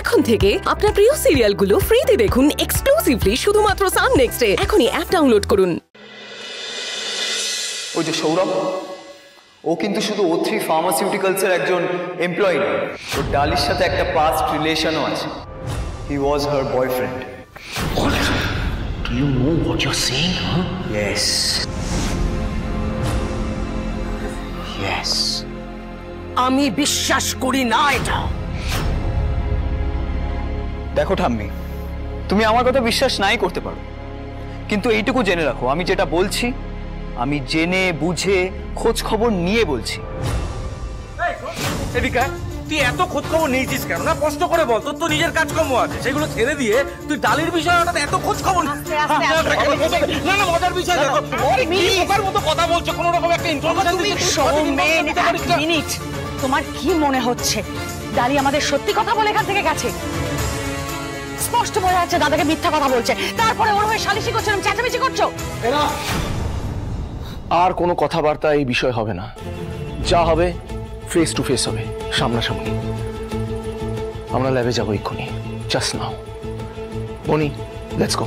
এখন থেকে আপনার প্রিয় সিরিয়ালগুলো ফ্রিতে দেখুন এক্সক্লুসিভলি শুধুমাত্র সান নেক্সটে। এখনই অ্যাপ ডাউনলোড করুন। ওই যে সৌরভ, ও কিন্তু শুধু O3 ফার্মাসিউটিক্যালসের একজন এমপ্লয়ি নয়, ওর ডালির সাথে একটা পাস্ট রিলেশনও আছে। হি ওয়াজ হার boyfriend. What? Do you know what you're saying, huh? Yes. Yes. আমি বিশ্বাস করি না এটা। দেখো ঠাম্মি, তুমি আমার কথা বিশ্বাস নাই করতে পারো, কিন্তু এইটুকু জেনে রাখো, আমি যেটা বলছি আমি জেনে বুঝে খোঁজ খবর নিয়ে বলছি। এদিকে তুই এত খোঁজ খবর নিয়েছিস কেন? না কষ্ট করে বল, তোর তো নিজের কাজকর্ম আছে, সেগুলো ছেড়ে দিয়ে তুই ডালির বিষয়ে হঠাৎ এত খোঁজ খবর। না না, মজার বিষয় দেখো, ওর মতো কথা বলছো, কোনো রকম একটা ইনফরমেশন মিনিট। তোমার কি মনে হচ্ছে ডালি আমাদের সত্যি কথা বলে এখান থেকে গেছে? স্পষ্ট বোঝা যাচ্ছে দাদাকে মিথ্যা কথা বলছে, তারপরে ওর হয়ে সালিশি করছো, চেঁচামেচি করছো। আর কোনো কথাবার্তা এই বিষয় হবে না, যা হবে ফেস টু ফেস হবে, সামনাসামনি। আমরা ল্যাবে যাবো এক্ষুনি, জাস্ট নাও। বনি, লেটস গো।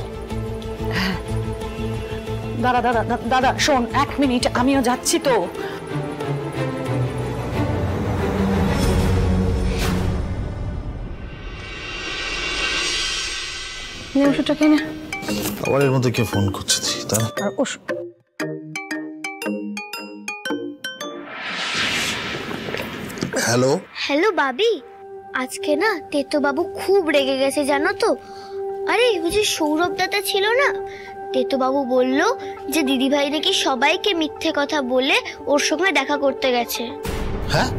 দাদা দাদা দাদা শোন, 1 মিনিট, আমিও যাচ্ছি তো। ওষুধটা খেয়ে না। আবার এর মধ্যে কে ফোন করছে? হ্যালো হ্যালো বাবি, আজকে না তেতো বাবু খুব রেগে গেছে জানো তো। আরে ওই যে সৌরভ দাদা ছিল না, তেতো বাবু বলল যে দিদিভাই নাকি সবাইকে মিথ্যে কথা বলে ওর সঙ্গে দেখা করতে গেছে। হ্যাঁ,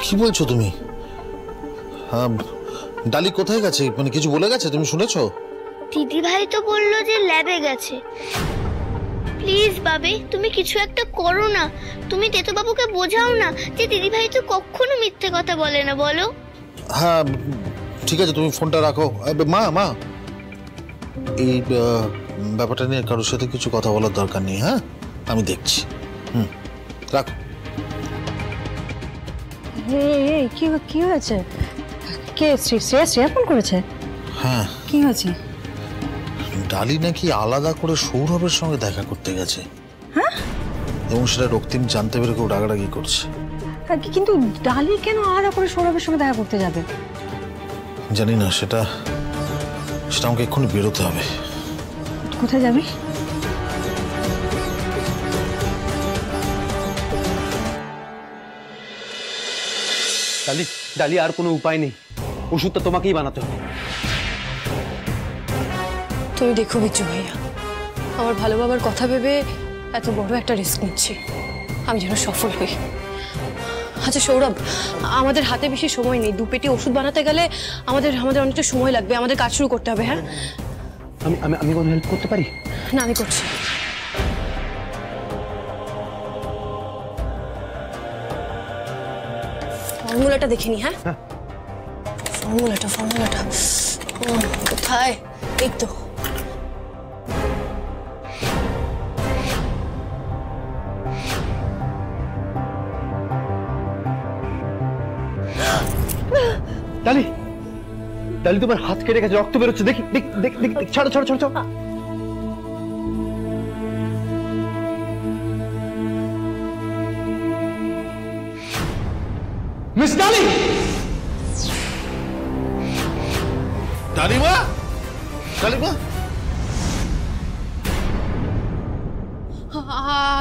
কি বলছো তুমি? ডালি কোথায় গেছে? মানে কিছু বলে গেছে? তুমি শুনেছো? দিদিভাই তো বলল যে ল্যাবে গেছে। প্লিজ বাবি, তুমি কিছু একটা করো না। তুমি তেতো বাবুকে বোঝাও না যে দিদিভাই তো কখনো মিথ্যে কথা বলে না, বলো। হ্যাঁ ঠিক আছে, তুমি ফোনটা রাখো। মা, এই ব্যাপারটা নিয়ে কারোর সাথে কিছু কথা বলার দরকার নেই। হ্যাঁ, আমি দেখছি। রাখো। কি হয়েছে? কে শ্রেয়া ফোন করেছে? হ্যাঁ। কি হয়েছে? ডালি নাকি আলাদা করে সৌরভের সঙ্গে দেখা করতে গেছে। হ্যাঁ, এবং সেটা রক্তিম জানতে পেরে খুব রাগারাগি করছে। কিন্তু ডালি কেন আলাদা করে সৌরভের সঙ্গে দেখা করতে যাবে? জানি না, সেটা আমাকে এক্ষুনি বেরোতে হবে। কোথায় যাবি? ডালি আর কোনো উপায় নেই, ওষুধটা তোমাকেই বানাতে হবে। তুমি দেখো বিচ্ছু ভাইয়া, আমার ভালো বাবার কথা ভেবে এত বড় একটা রিস্ক নিচ্ছি, আমি যেন সফল হই। আচ্ছা সৌরভ, আমাদের হাতে বেশি সময় নেই, 2 পেটি ওষুধ বানাতে গেলে আমাদের অনেকটা সময় লাগবে, আমাদের কাজ শুরু করতে হবে। হ্যাঁ, আমি কোনো হেল্প করতে পারি? না, আমি করছি। ফর্মুলাটা দেখিনি। হ্যাঁ, ফর্মুলাটা কোথায়? এই তো। ডালি তোমার হাত কেটে গেছে, রক্ত বেরোচ্ছে। দেখি দেখ, ছাড়ো। মিস ডালি! ডালিমা!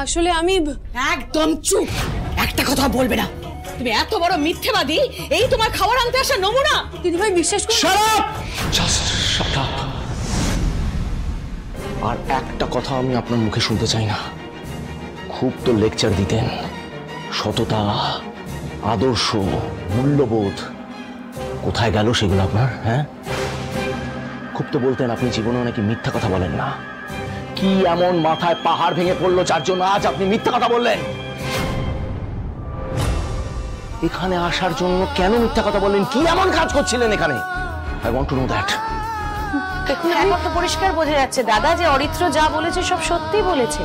আসলে আমি একদম চুপ, একটা কথা বলবে না। তুমি এত বড় মিথ্যেবাদী, এই তোমার খাবার আনতে আসা নমুনা? দিদিভাই বিশ্বাস করুন। Shut up! Just shut up. আর একটা কথা আমি আপনার মুখে শুনতে চাই না। খুব তো লেকচার দিতেন, সততা, আদর্শ, মূল্যবোধ, কোথায় গেল সেগুলো আপনার? হ্যাঁ, খুব তো বলতেন আপনি জীবনে নাকি মিথ্যা কথা বলেন না। কি এমন মাথায় পাহাড় ভেঙে পড়লো যার জন্য আজ আপনি মিথ্যা কথা বললেন? এখানে আসার জন্য কেন মিথ্যা কথা বললেন? কি এমন কাজ করছিলেন এখানে? I want to know that. দেখুন, এখন তো পরিষ্কার বোঝা যাচ্ছে দাদা যে অরিত্র যা বলেছে সব সত্যি বলেছে।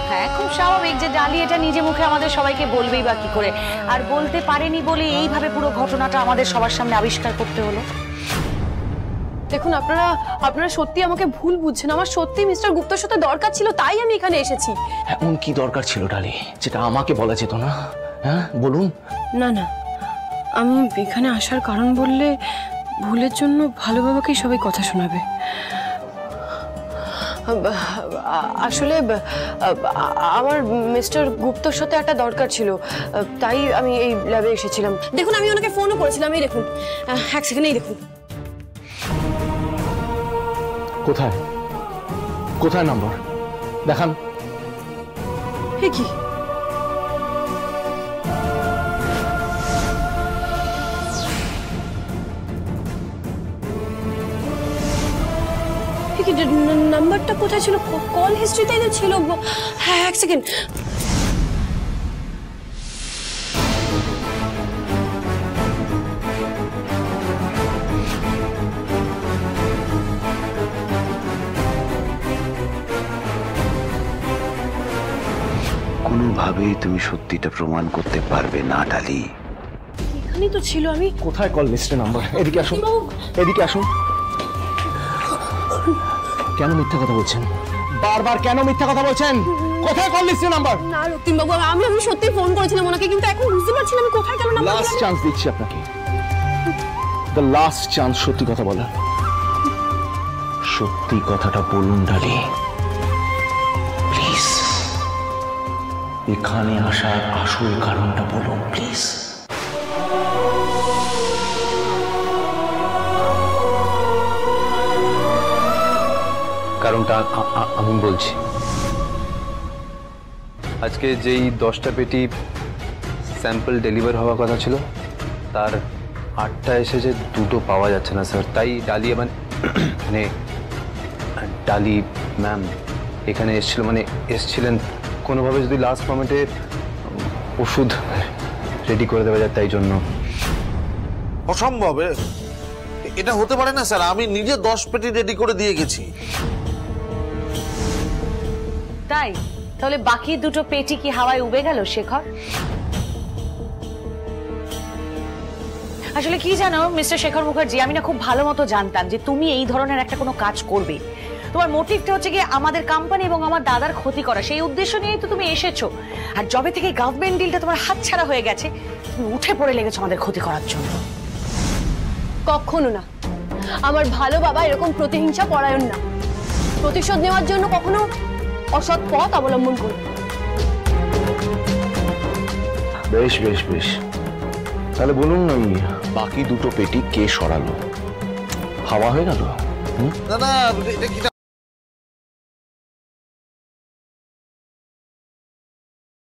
হ্যাঁ, খুব স্বাভাবিক যে ডালি এটা নিজে মুখে আমাদের সবাইকে বলবেই বা কি করে, আর বলতে পারেনি বলে এইভাবে পুরো ঘটনাটা আমাদের সবার সামনে আবিষ্কার করতে হলো। দেখুন আপনারা সত্যি আমাকে ভুল বুঝছেন। আমার সত্যি মিস্টার গুপ্তর সাথে দরকার ছিল, তাই আমি এখানে এসেছি। এমন কি দরকার ছিল ডালি যেটা আমাকে বলা যেত না? হ্যাঁ বলুন। না না, আমি এখানে আসার কারণ বললে ভুলের জন্য ভালো বাবাকেই সবাই কথা শোনাবে। আসলে আমার মিস্টার গুপ্তর সাথে একটা দরকার ছিল, তাই আমি এই ল্যাবে এসেছিলাম। দেখুন আমি ওনাকে ফোনও করেছিলাম, এই দেখুন, এক সেকেন্ড, এই দেখুন। কোথায় কোথায় নাম্বার দেখান। এ কি? নাম্বারটা কোথায় ছিল? কল হিস্ট্রিতেই তো ছিল। হ্যাঁ এক সেকেন্ড। কোনোভাবেই তুমি সত্যিটা প্রমাণ করতে পারবে না ডালি। এখানেই তো ছিল। আমি কোথায় কল লিস্টে নাম্বার? এদিকে আসুন, এদিকে আসুন। কেন মিথ্যা কথা বলছেন? বারবার কেন মিথ্যা কথা বলছেন? কোথায় কল লিস্টে নাম্বার? না রক্তিমবাবু, আমি সত্যি ফোন করেছিলাম ওনাকে, কিন্তু এখন বুঝতে পারছি না আমি কোথায় গেল নাম্বার। লাস্ট চান্স দিচ্ছি আপনাকে, দ্য লাস্ট চান্স সত্যি কথা বলার। সত্যি কথাটা বলুন ডালি প্লিজ। এখানে আসার আসল কারণটা বলুন প্লিজ। কারণটা আমি বলছি। আজকে যেই 10টা পেটি স্যাম্পল ডেলিভার হওয়ার কথা ছিল তার 8টা এসেছে, 2টো পাওয়া যাচ্ছে না স্যার। তাই ডালি মানে ডালি ম্যাম এখানে এসছিলেন কোনোভাবে যদি লাস্ট মোমেন্টে ওষুধ রেডি করে দেওয়া যায়, তাই জন্য। অসম্ভব, এটা হতে পারে না স্যার। আমি নিজে 10 পেটি রেডি করে দিয়ে গেছি। তাই তাহলে বাকি 2টো পেটি কি হাওয়ায় উবে গেল শেখর? আসলে কি জানো মিস্টার শেখর মুখার্জি, আমি না খুব ভালো মতো জানতাম যে তুমি এই ধরনের একটা কোনো কাজ করবে। তোমার মোটিভটা হচ্ছে গিয়ে আমাদের কোম্পানি এবং আমার দাদার ক্ষতি করা। সেই উদ্দেশ্য নিয়েই তো তুমি এসেছো। আর যবে থেকে গভর্নমেন্ট ডিলটা তোমার হাতছাড়া হয়ে গেছে, তুমি উঠে পড়ে লেগেছো আমাদের ক্ষতি করার জন্য। কখনো না, আমার ভালো বাবা এরকম প্রতিহিংসা পরায়ণ না। প্রতিশোধ নেওয়ার জন্য কখনো অসৎ পথ অবলম্বন করবে। বেশ বেশ বেশ, তাহলে বলুন ওই বাকি 2টো পেটি কে সরালো? হাওয়া হয়ে গেল? না না, এটা কি